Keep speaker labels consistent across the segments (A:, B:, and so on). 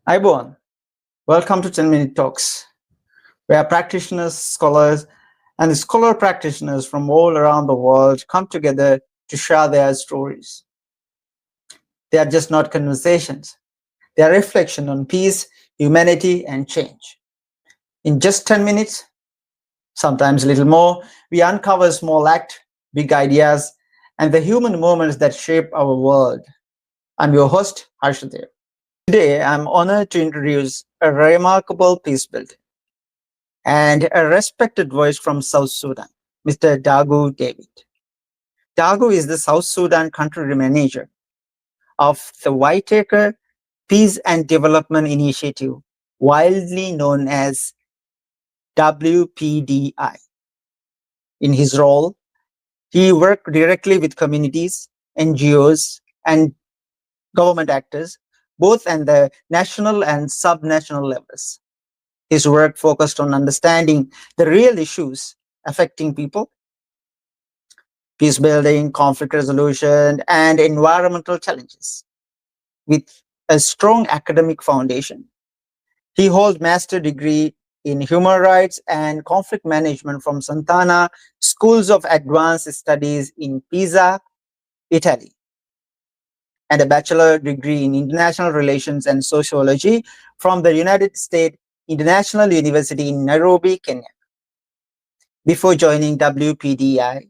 A: Ibon, welcome to 10-Minute Talks, where practitioners, scholars, and scholar practitioners from all around the world come together to share their stories. They are just not conversations. They are reflection on peace, humanity, and change. In just 10 minutes, sometimes a little more, we uncover small acts, big ideas, and the human moments that shape our world. I'm your host, Harshdev. Today, I'm honored to introduce a remarkable peace builder and a respected voice from South Sudan, Mr. Dagu David. Dagu is the South Sudan Country Manager of the Whitaker Peace and Development Initiative, widely known as WPDI. In his role, he worked directly with communities, NGOs, and government actors, both at the national and subnational levels. His work focused on understanding the real issues affecting people, peace building, conflict resolution, and environmental challenges. With a strong academic foundation, he holds master's degree in human rights and conflict management from Santana Schools of Advanced Studies in Pisa, Italy, and a bachelor degree in international relations and sociology from the United States International University in Nairobi, Kenya. Before joining WPDI,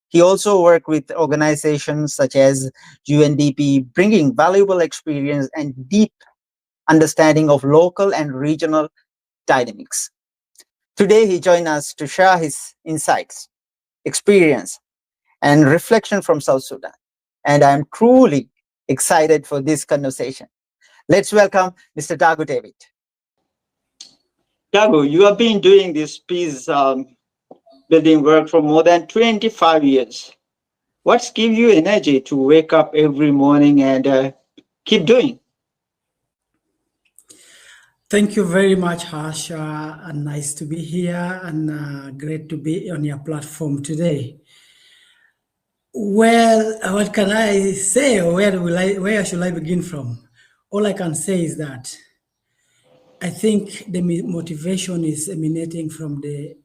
A: he also worked with organizations such as UNDP, bringing valuable experience and deep understanding of local and regional dynamics. Today, he joins us to share his insights, experience, and reflection from South Sudan. And I'm truly excited for this conversation. Let's welcome Mr. Dagu David. Dagu, you have been doing this peace building work for more than 25 years. What's give you energy to wake up every morning and keep doing?
B: Thank you very much, Harsh. And nice to be here and great to be on your platform today. Well, what can I say? Where should I begin from? All I can say is that I think the motivation is emanating from the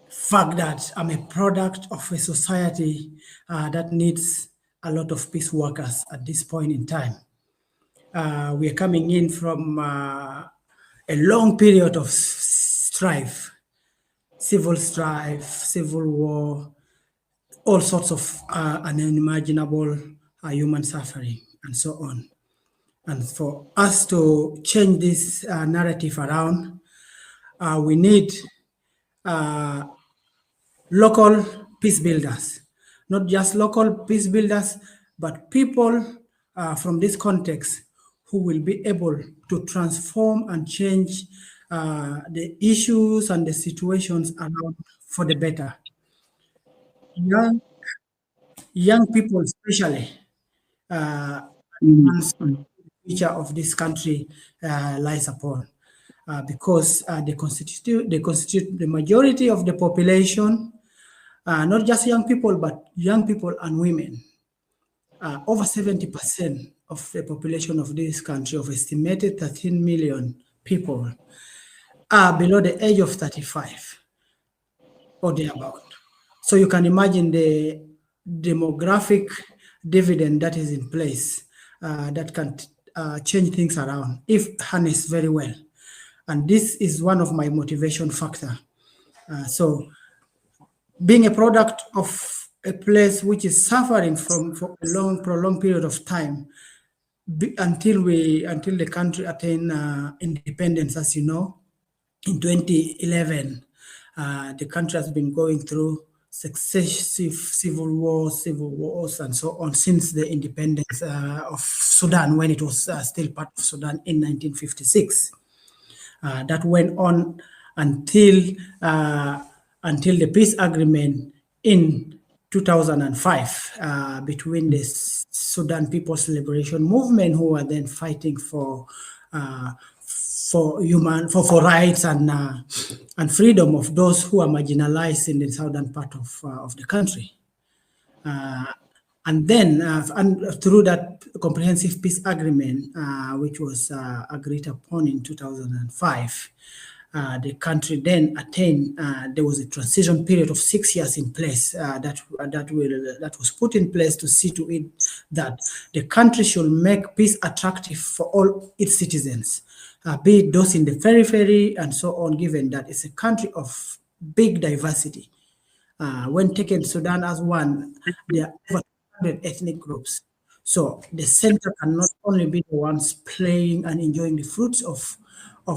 B: fact that I'm a product of a society that needs a lot of peace workers at this point in time. We are coming in from a long period of strife, civil war, all sorts of unimaginable human suffering, and so on. And for us to change this narrative around, we need local peace builders, not just local peace builders, but people from this context who will be able to transform and change the issues and the situations around for the better. Young people especially, the future of this country lies upon, because they constitute the majority of the population, not just young people, but young people and women. Over 70% of the population of this country, of estimated 13 million people, are below the age of 35 or thereabout. So you can imagine the demographic dividend that is in place that can change things around if harnessed very well. And this is one of my motivation factor. So being a product of a place which is suffering for a prolonged period of time until the country attained independence, as you know, in 2011, the country has been going through successive civil wars, and so on since the independence of Sudan, when it was still part of Sudan in 1956. That went on until the peace agreement in 2005 between the Sudan People's Liberation Movement, who were then fighting for rights and freedom of those who are marginalized in the southern part of the country. And then, through that comprehensive peace agreement, which was agreed upon in 2005, the country then attained. There was a transition period of 6 years in place that was put in place to see to it that the country should make peace attractive for all its citizens, be it those in the periphery and so on. Given that it's a country of big diversity. When taken Sudan as one, there are over 200 ethnic groups. So the center can not only be the ones playing and enjoying the fruits of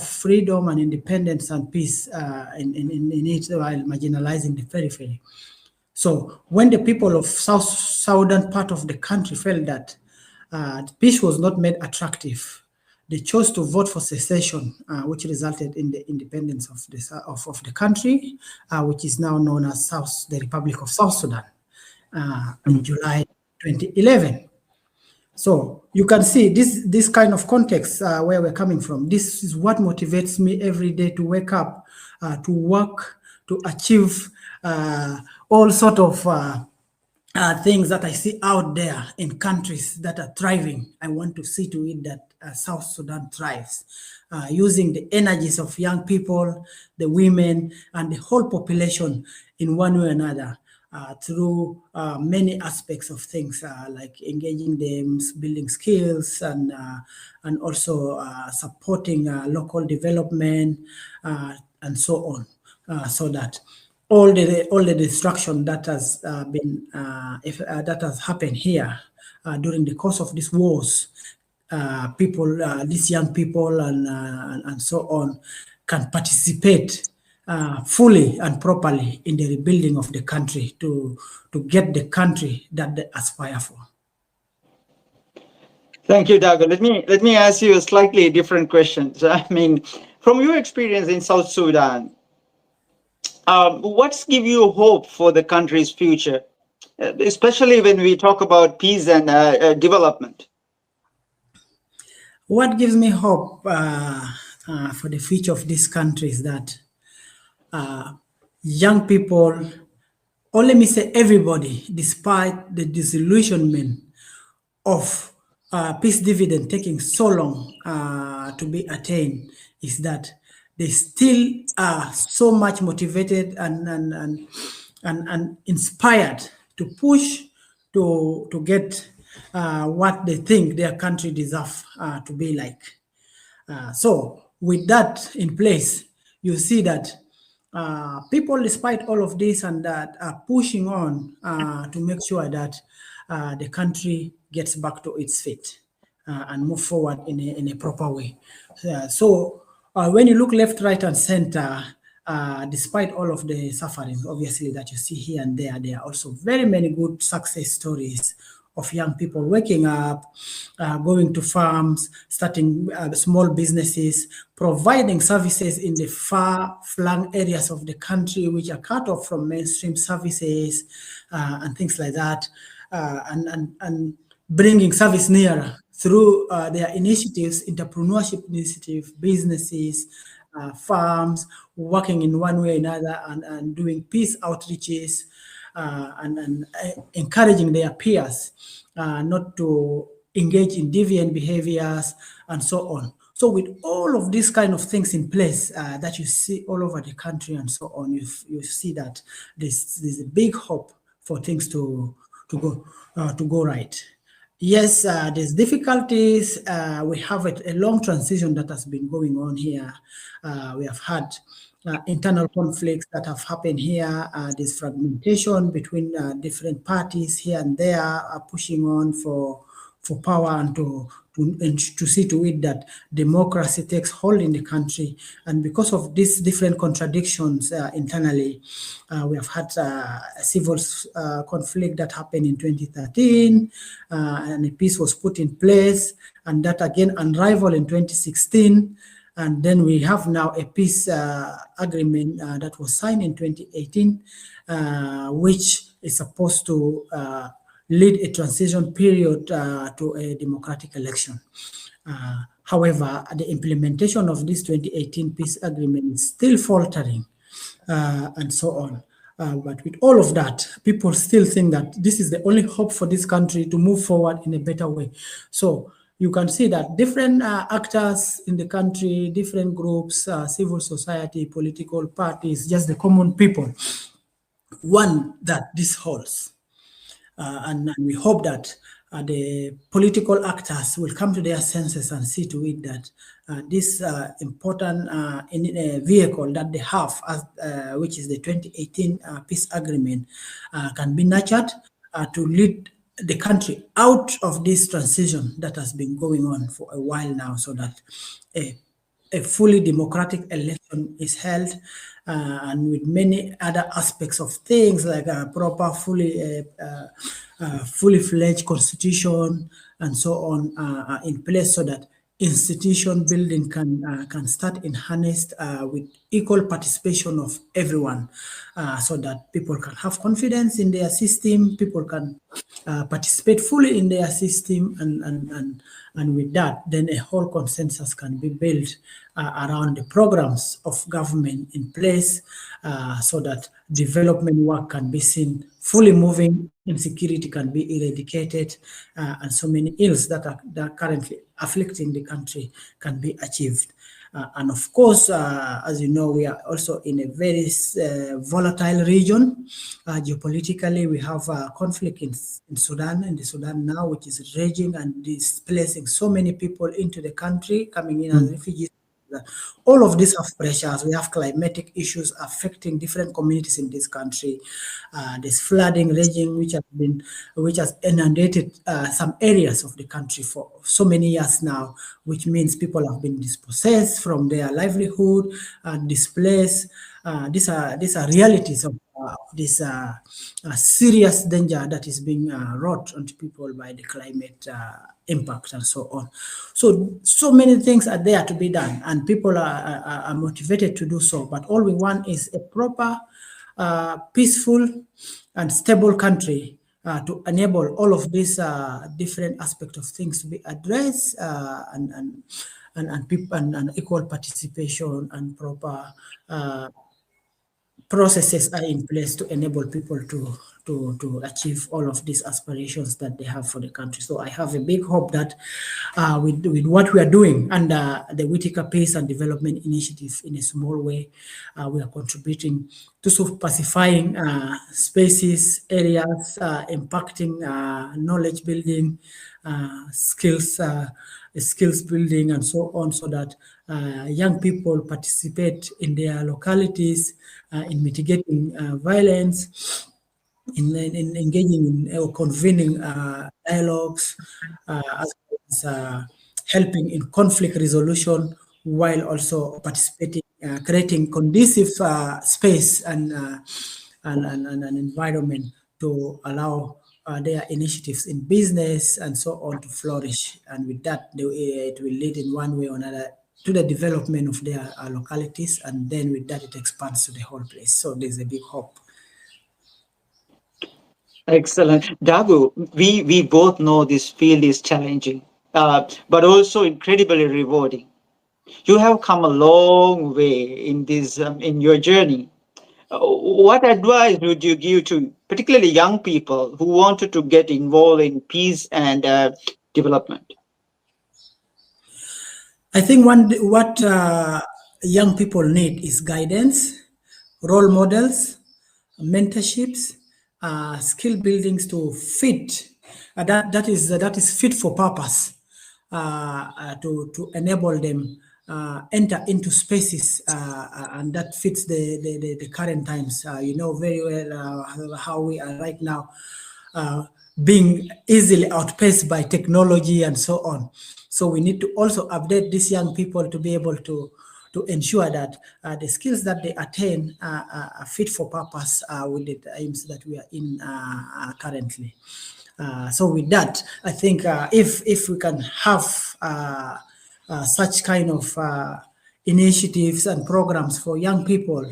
B: freedom and independence and peace in it, while marginalizing the periphery. So when the people of southern part of the country felt that peace was not made attractive, they chose to vote for secession, which resulted in the independence of the country, which is now known as the Republic of South Sudan, in July 2011. So you can see this kind of context where we're coming from. This is what motivates me every day to wake up, to work, to achieve all sort of things that I see out there in countries that are thriving. I want to see to it that South Sudan thrives, using the energies of young people, the women, and the whole population in one way or another. Through many aspects of things, like engaging them, building skills, and also supporting local development, and so on, so that all the destruction that has that has happened here during the course of these wars, these young people and so on, can participate fully and properly in the rebuilding of the country to get the country that they aspire for.
A: Thank you, Dagu. Let me ask you a slightly different question. So, I mean, from your experience in South Sudan, what's give you hope for the country's future, especially when we talk about peace and development?
B: What gives me hope for the future of this country is that young people, or let me say everybody, despite the disillusionment of peace dividend taking so long to be attained, is that they still are so much motivated and inspired to push to get what they think their country deserves to be like. So with that in place, you see that people, despite all of this and that, are pushing on to make sure that the country gets back to its feet and move forward in a proper way. So when you look left, right, and center, despite all of the suffering, obviously, that you see here and there are also very many good success stories of young people waking up, going to farms, starting small businesses, providing services in the far-flung areas of the country which are cut off from mainstream services and things like that, and bringing service nearer through their initiatives, entrepreneurship initiative, businesses, farms, working in one way or another, and doing peace outreaches, and encouraging their peers not to engage in deviant behaviors and so on. So with all of these kind of things in place that you see all over the country and so on, you see that there's a big hope for things to go right. Yes, there's difficulties. We have a long transition that has been going on here. We have had internal conflicts that have happened here. There's fragmentation between different parties here and there, pushing on for power and to see to it that democracy takes hold in the country. And because of these different contradictions internally, we have had a civil conflict that happened in 2013, and a peace was put in place, and that again unraveled in 2016. And then we have now a peace agreement that was signed in 2018, which is supposed to lead a transition period to a democratic election. However, the implementation of this 2018 peace agreement is still faltering, and so on. But with all of that, people still think that this is the only hope for this country to move forward in a better way. So you can see that different actors in the country, different groups, civil society, political parties, just the common people, want that this holds. And we hope that the political actors will come to their senses and see to it that this important vehicle that they have, which is the 2018 peace agreement, can be nurtured to lead the country out of this transition that has been going on for a while now, so that a fully democratic election is held, and with many other aspects of things like a proper, fully fledged constitution and so on in place, so that institution building can start in harness with equal participation of everyone, so that people can have confidence in their system, people can participate fully in their system, and with that, then a whole consensus can be built around the programs of government in place, so that development work can be seen fully moving, insecurity can be eradicated, and so many ills that are currently afflicting the country can be achieved. And of course, as you know, we are also in a very volatile region. Geopolitically, we have a conflict in the Sudan now, which is raging and displacing so many people into the country, coming in as refugees. All of these have pressures. We have climatic issues affecting different communities in this country. There's flooding raging, which has inundated some areas of the country for so many years now, which means people have been dispossessed from their livelihood, displaced. These are realities of this serious danger that is being wrought onto people by the climate impact and so on. So many things are there to be done, and people are motivated to do so. But all we want is a proper, peaceful, and stable country to enable all of these different aspects of things to be addressed, and equal participation and proper processes are in place to enable people to achieve all of these aspirations that they have for the country. So I have a big hope that with what we are doing under the Whitaker Peace and Development Initiative, in a small way, we are contributing to sort of pacifying spaces, areas, impacting knowledge building, skills building, and so on, so that young people participate in their localities, in mitigating violence, in engaging in or convening dialogues, as well as helping in conflict resolution, while also participating, creating conducive space and an environment to allow their initiatives in business and so on to flourish. And with that, it will lead in one way or another to the development of their localities, and then with that, it expands to the whole place. So there's a big hope.
A: Excellent. Dagu, we both know this field is challenging, but also incredibly rewarding. You have come a long way in this in your journey. What advice would you give to particularly young people who wanted to get involved in peace and development?
B: I think what young people need is guidance, role models, mentorships, skill buildings to fit. That is fit for purpose, to enable them enter into spaces, and that fits the current times. You know very well how we are right now, being easily outpaced by technology and so on. So we need to also update these young people to be able to ensure that the skills that they attain are fit for purpose with the times that we are in currently. So with that, I think if we can have such kind of initiatives and programs for young people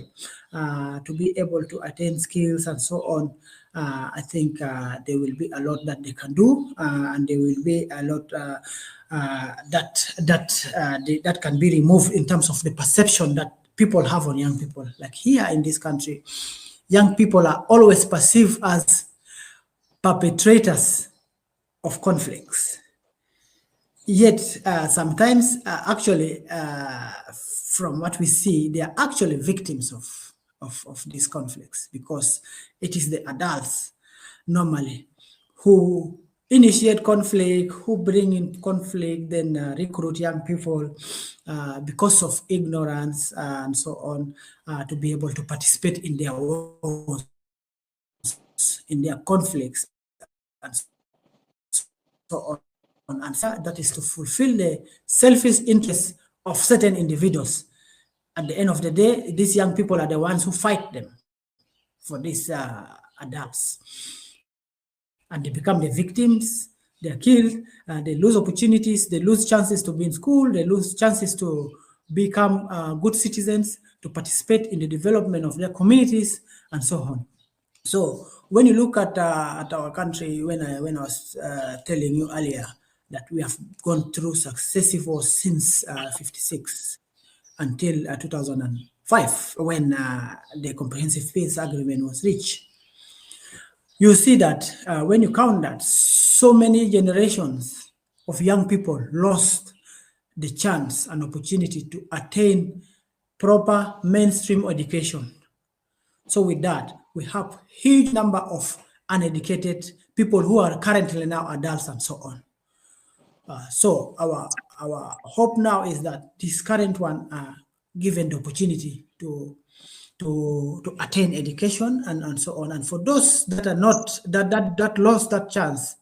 B: to be able to attain skills and so on, I think there will be a lot that they can do, and there will be a lot that can be removed in terms of the perception that people have on young people. Like here in this country, young people are always perceived as perpetrators of conflicts. Yet sometimes, actually, from what we see, they are actually victims of these conflicts, because it is the adults normally who initiate conflict, who bring in conflict, then recruit young people because of ignorance and so on, to be able to participate in their wars, in their conflicts, and so on. And that is to fulfill the selfish interests of certain individuals. At the end of the day, these young people are the ones who fight them for these adults. And they become the victims, they're killed, they lose opportunities, they lose chances to be in school, they lose chances to become good citizens, to participate in the development of their communities, and so on. So when you look at our country, when I was telling you earlier that we have gone through successive wars since 56 until 2005, when the Comprehensive Peace Agreement was reached, you see that when you count that, so many generations of young people lost the chance and opportunity to attain proper mainstream education. So with that, we have huge number of uneducated people who are currently now adults and so on. So our hope now is that this current one are given the opportunity to attain education and so on. And for those that are not, that lost that chance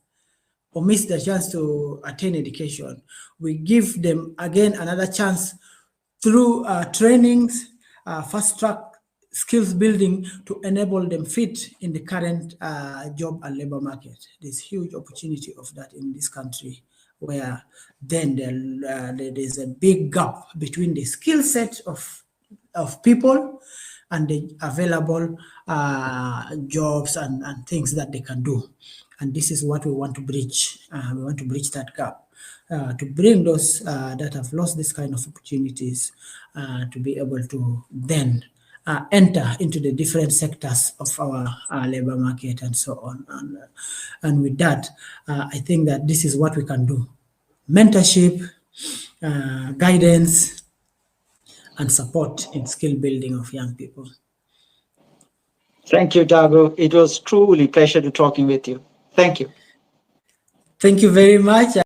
B: or missed the chance to attain education, we give them again another chance through trainings, fast-track skills building to enable them fit in the current job and labor market. There's huge opportunity of that in this country, where then there's a big gap between the skill set of people and the available jobs and things that they can do. And this is what we want to bridge. We want to bridge that gap. To bring those that have lost this kind of opportunities to be able to then enter into the different sectors of our labor market and so on. And with that, I think that this is what we can do. Mentorship, guidance, and support in skill building of young people.
A: Thank you, Dagu. It was truly a pleasure to talking with you. Thank you.
B: Thank you very much.